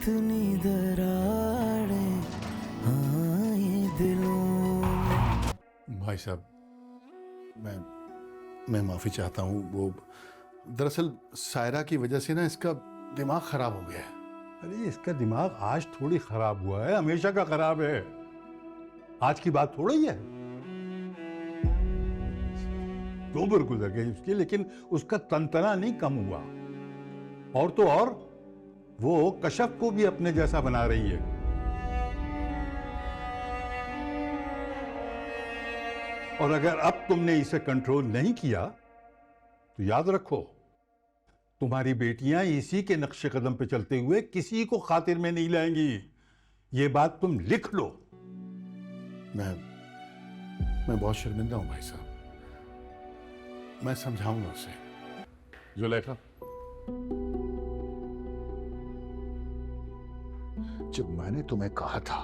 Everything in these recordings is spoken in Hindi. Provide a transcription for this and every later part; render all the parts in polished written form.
कितनी दरारें आए दिलों में। भाई साहब, मैं माफ़ी चाहता हूँ। वो दरअसल सायरा की वजह से ना इसका दिमाग खराब हो गया है। अरे इसका दिमाग आज थोड़ी खराब हुआ है, हमेशा का खराब है। आज की बात थोड़ी है। 2 बार गुजर गई उसकी, लेकिन उसका तंतना नहीं कम हुआ। और तो और वो कशफ को भी अपने जैसा बना रही है। और अगर अब तुमने इसे कंट्रोल नहीं किया तो याद रखो, तुम्हारी बेटियां इसी के नक्शे कदम पे चलते हुए किसी को खातिर में नहीं लाएंगी। ये बात तुम लिख लो। मैं बहुत शर्मिंदा हूं भाई साहब। मैं समझाऊंगा उसे। जुलेखा, जब मैंने तुम्हें कहा था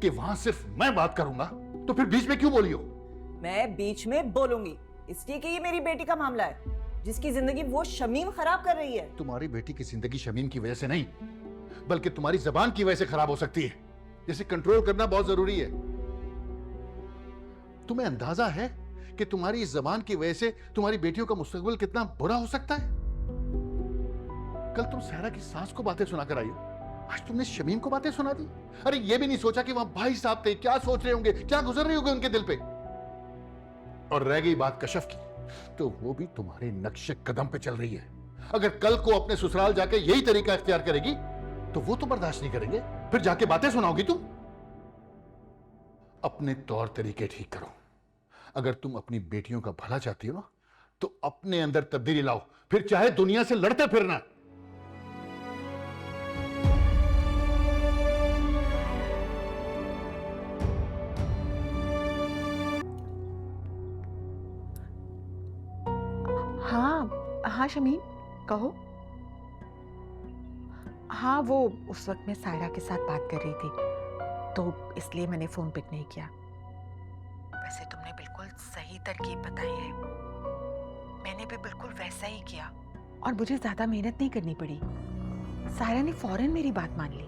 कि वहां सिर्फ मैं बात करूंगा, तो फिर बीच में क्यों बोली हो? मैं बीच में बोलूंगी इसलिए कि ये मेरी बेटी का मामला है, जिसकी जिंदगी वो शमीम खराब कर रही है। तुम्हारी बेटी की जिंदगी शमीम की वजह से नहीं, बल्कि तुम्हारी जबान की वजह से खराब हो सकती है, जिसे कंट्रोल करना बहुत जरूरी है। तुम्हें अंदाजा है कि तुम्हारी इस जबान की वजह से तुम्हारी बेटियों का मुस्तकबिल कितना बुरा हो सकता है? कल तुम सहरा की सास को बातें सुनाकर आई हो, आज तुमने शमीम को बातें सुना दी। अरे ये भी नहीं सोचा कि वहां भाई साहब थे, क्या सोच रहे होंगे, क्या गुजर रहे होंगे उनके दिल पे। और रह गई बात कशफ की, तो वो भी तुम्हारे नक्शे कदम पे चल रही है। अगर कल को अपने ससुराल जाके यही तरीका इख्तियार करेगी तो वो तो बर्दाश्त नहीं करेंगे, फिर जाके बातें सुनाओगी तुम। अपने तौर तरीके ठीक करो। अगर तुम अपनी बेटियों का भला चाहती हो ना, तो अपने अंदर तब्दीली लाओ, फिर चाहे दुनिया से लड़ते फिरना। हाँ शमीम, कहो। हाँ, वो उस वक्त मैं सायरा के साथ बात कर रही थी, तो इसलिए मैंने फोन पिक नहीं किया। वैसे तुमने बिल्कुल सही तरकीब बताई है, मैंने भी बिल्कुल वैसा ही किया और मुझे ज्यादा मेहनत नहीं करनी पड़ी। सायरा ने फौरन मेरी बात मान ली।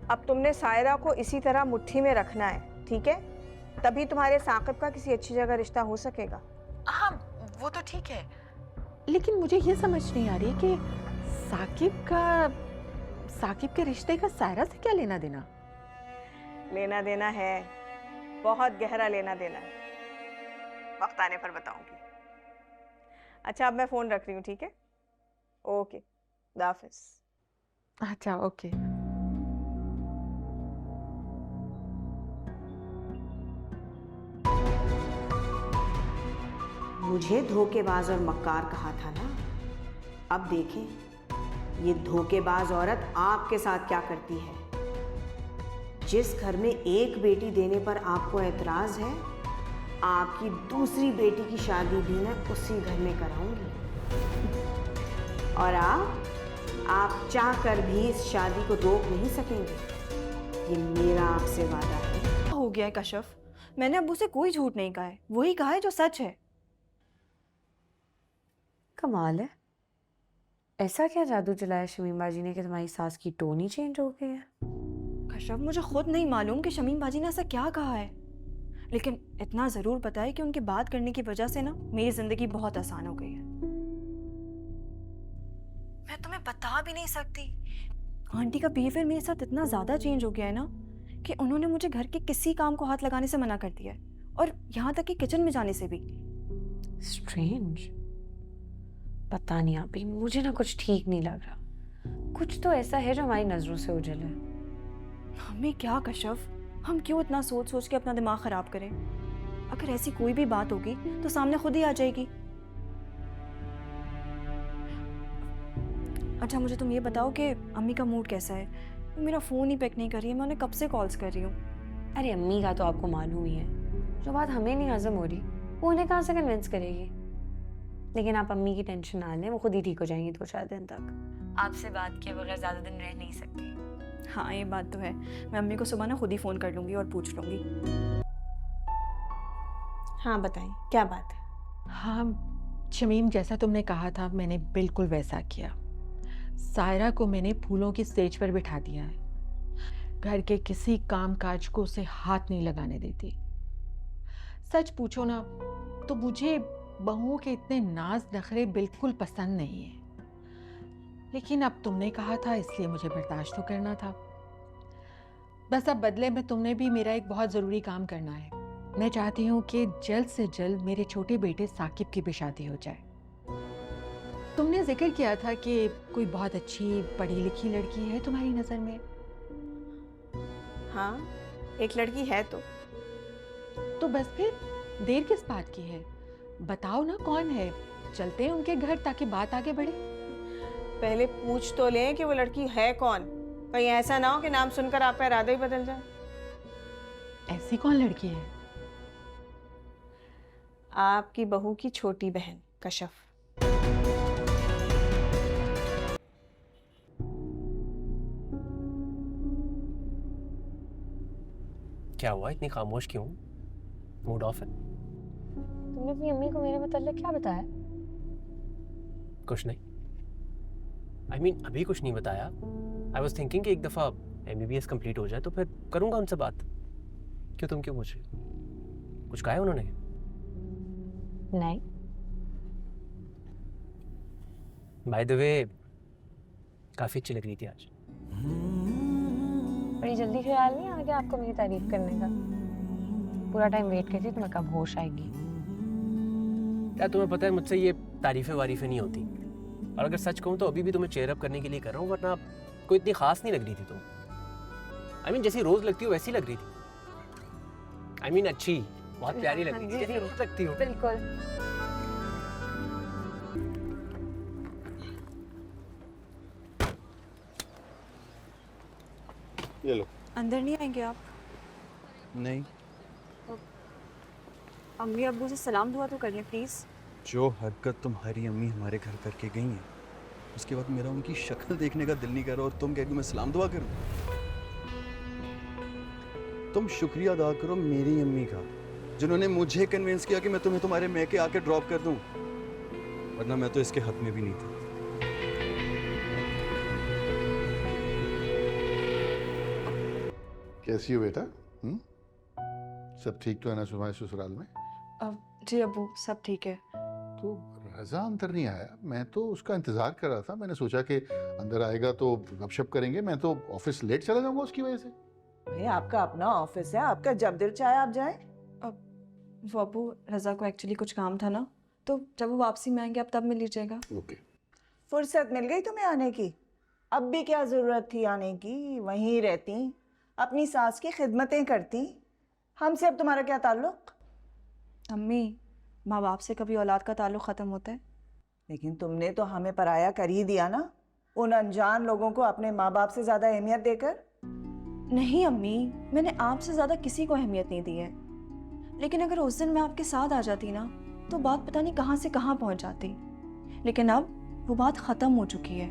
अब तुमने सायरा को इसी तरह मुट्ठी में रखना है, ठीक है? तभी तुम्हारे साकिब का किसी अच्छी जगह रिश्ता हो सकेगा। हाँ, वो तो ठीक है, लेकिन मुझे ये समझ नहीं आ रही कि साकिब के रिश्ते का सायरा से क्या लेना देना? लेना देना है, बहुत गहरा लेना देना है। वक्त आने पर बताऊंगी। अच्छा, अब मैं फोन रख रही हूँ, ठीक है? ओके, खुदा हाफिज। अच्छा, ओके। मुझे धोखेबाज और मक्कार कहा था ना, अब देखें ये धोखेबाज औरत आपके साथ क्या करती है। जिस घर में एक बेटी देने पर आपको एतराज है, आपकी दूसरी बेटी की शादी भी मैं उसी घर में कराऊंगी। और आप चाह कर भी इस शादी को रोक नहीं सकेंगे। ये मेरा आपसे वादा है। हो गया है कशफ, मैंने अब्बू से कोई झूठ नहीं कहा है, वही कहा है जो सच है। कमाल है, ऐसा क्या जादू चलाया शमीम बाजी ने कि तुम्हारी सास की टोन ही चेंज हो गई है? कशफ, मुझे खुद नहीं मालूम कि शमीम बाजी ने ऐसा क्या कहा है, लेकिन इतना ज़रूर पता है कि उनकी बात करने की वजह से ना मेरी ज़िंदगी बहुत आसान हो गई है। मैं तुम्हें बता भी नहीं सकती, आंटी का बिहेवियर मेरे साथ इतना ज़्यादा चेंज हो गया है ना कि उन्होंने मुझे घर के किसी काम को हाथ लगाने से मना कर दिया है, और यहाँ तक कि किचन में जाने से भी। स्ट्रेंज, पता नहीं आप ही, मुझे ना कुछ ठीक नहीं लग रहा। कुछ तो ऐसा है जो हमारी नजरों से उजल है। हमें क्या कशफ, हम क्यों इतना सोच सोच के अपना दिमाग खराब करें? अगर ऐसी कोई भी बात होगी तो सामने खुद ही आ जाएगी। अच्छा, मुझे तुम ये बताओ कि अम्मी का मूड कैसा है? वो मेरा फ़ोन ही पिक नहीं कर रही है, मैं उन्हें कब से कॉल्स कर रही हूँ। अरे अम्मी का तो आपको मालूम ही है, जो बात हमें नहीं हजम हो रही वो उन्हें कहाँ से कन्विंस करेगी। लेकिन आप अम्मी की टेंशन ना लें, वो खुद ही ठीक हो जाएंगी 2-4 दिन तक। आपसे बात किए बगैर ज़्यादा दिन रह नहीं सकती। हाँ, ये बात तो है। मैं अम्मी को सुबह ना खुद ही फ़ोन कर लूँगी और पूछ लूँगी। हाँ बताएं, क्या बात है? हाँ शमीम, जैसा तुमने कहा था मैंने बिल्कुल वैसा किया। सायरा को मैंने फूलों की स्टेज पर बिठा दिया है। घर के किसी काम काज को उसे हाथ नहीं लगाने देती। सच पूछो ना तो मुझे बहुओं के इतने नाज नखरे बिल्कुल पसंद नहीं है, लेकिन अब तुमने कहा था इसलिए मुझे बर्दाश्त तो करना था। बस अब बदले में तुमने भी मेरा एक बहुत ज़रूरी काम करना है। मैं चाहती हूँ कि जल्द से जल्द मेरे छोटे बेटे साकिब की भी शादी हो जाए। तुमने जिक्र किया था कि कोई बहुत अच्छी पढ़ी लिखी लड़की है तुम्हारी नज़र में। हाँ, एक लड़की है तो बस फिर देर किस बात की है? बताओ ना कौन है, चलते हैं उनके घर ताकि बात आगे बढ़े। पहले पूछ तो लें कि वो लड़की है कौन। कहीं ऐसा ना हो कि नाम सुनकर आपका इरादा ही बदल जाए। ऐसी कौन लड़की है? आपकी बहू की छोटी बहन कशफ। क्या हुआ, इतनी खामोश क्यों? मूड ऑफ है? तुमने अपनी अम्मी को मेरे मतलब क्या बताया? कुछ नहीं। I mean, अभी कुछ नहीं बताया। I was thinking कि एक दफ़ा MBBS कंप्लीट हो जाए तो फिर करूँगा उनसे बात। क्यों, तुम क्यों पूछ रही हो? कुछ कहा है उन्होंने? नहीं। By the way, काफ़ी अच्छी लग रही थी आज। बड़ी जल्दी ख्याल नहीं आ गया आपको मेरी तारीफ करने का? पूरा टाइम वेट करती तुम्हें कब होश आएगी। क्या तुम्हें पता है मुझसे ये तारीफें वारीफें नहीं होती, और अगर सच कहूँ तो अभी भी तुम्हें चेयर अप करने के लिए कर रहा हूँ, वरना कोई इतनी खास नहीं लग रही थी तुम। I mean, जैसी रोज लगती हो वैसी लग रही थी। I mean, अच्छी, बहुत प्यारी लग रही थी, जैसी रोज लगती हो। बिल्कुल। ये लो। अंदर नहीं आएंगे आप? नहीं, अम्मी अब्बू से सलाम दुआ तो करिए प्लीज़। जो हरकत तुम्हारी अम्मी हमारे घर करके गई हैं, उसके बाद मेरा उनकी शक्ल देखने का दिल नहीं कर रहा, और तुम कह रही हो मैं सलाम दुआ करूं? तुम शुक्रिया अदा करो मेरी अम्मी का, जिन्होंने मुझे कन्विंस किया कि मैं तुम्हें तुम्हारे मैके आके ड्रॉप कर दूं, वरना मैं तो इसके हक में भी नहीं था। कैसी हो बेटा? सब ठीक तो है ना तुम्हारे ससुराल में? जी अब्बू, सब ठीक है। तो रजा अंदर नहीं आया, मैं तो उसका इंतजार कर रहा था। मैंने सोचा कि अंदर आएगा तो गपशप करेंगे, मैं तो ऑफिस लेट चला जाऊंगा उसकी वजह से। भाई आपका अपना ऑफिस है, आपका जब दिल चाहे आप जाएं। वो अब्बू, रज़ा को एक्चुअली कुछ काम था ना, तो जब वो वापसी में आएंगे आप तब मिल लीजिएगा। ओके। फुर्सत मिल गई तुम्हें आने की? अब भी क्या जरूरत थी आने की? वहीं रहती, अपनी सास की खिदमतें करती। हमसे अब तुम्हारा क्या ताल्लुक? अम्मी, माँ बाप से कभी औलाद का ताल्लुक ख़त्म होता है? लेकिन तुमने तो हमें पराया कर ही दिया ना, उन अनजान लोगों को अपने माँ बाप से ज्यादा अहमियत देकर। नहीं अम्मी, मैंने आपसे ज़्यादा किसी को अहमियत नहीं दी है, लेकिन अगर उस दिन मैं आपके साथ आ जाती ना तो बात पता नहीं कहाँ से कहाँ पहुँच जाती। लेकिन अब वो बात ख़त्म हो चुकी है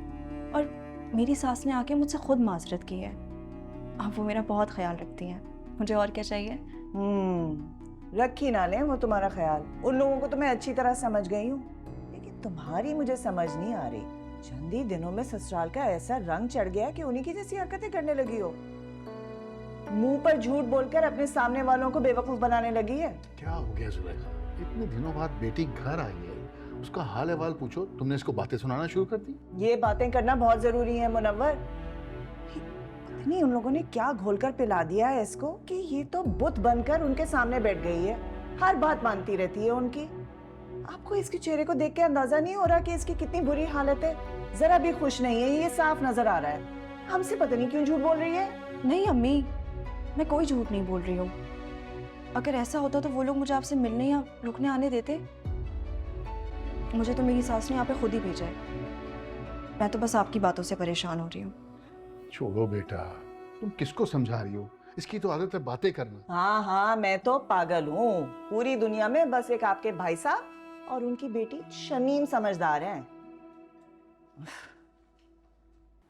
और मेरी सास ने आके मुझसे खुद माजरत की है। अब वो मेरा बहुत ख्याल रखती हैं, मुझे और क्या चाहिए? रखी ना लें वो तुम्हारा ख्याल, उन लोगों को तो मैं अच्छी तरह समझ गई हूँ, लेकिन तुम्हारी मुझे समझ नहीं आ रही। चंद ही दिनों में ससुराल का ऐसा रंग चढ़ गया कि उन्हीं की जैसी हरकतें करने लगी हो। मुंह पर झूठ बोलकर अपने सामने वालों को बेवकूफ बनाने लगी है। क्या हो गया जुलेखा? इतने दिनों बाद बेटी घर आई है, उसका हाल अहवाल पूछो, तुमने इसको बातें सुनाना शुरू कर दी। ये बातें करना बहुत जरूरी है मुनव्वर। नहीं, उन लोगों ने क्या घोलकर पिला दिया है इसको कि ये तो बुत बनकर उनके सामने बैठ गई है, हर बात मानती रहती है उनकी। आपको इसके चेहरे को देख के अंदाजा नहीं हो रहा कि इसकी कितनी बुरी हालत है? जरा भी खुश नहीं है, ये साफ नजर आ रहा है। हमसे पता नहीं क्यों झूठ बोल रही है। नहीं अम्मी, मैं कोई झूठ नहीं बोल रही हूँ। अगर ऐसा होता तो वो लोग मुझे आपसे मिलने या रुकने आने देते? मुझे तो मेरी सास ने यहाँ पे खुद ही भेजा है। मैं तो बस आपकी बातों से परेशान हो रही हूँ। छोड़ो बेटा, तुम किसको समझा रही हो? इसकी तो आदत है बातें करना। हाँ हाँ, मैं तो पागल हूँ। पूरी दुनिया में बस एक आपके भाई साहब और उनकी बेटी शमीम समझदार हैं।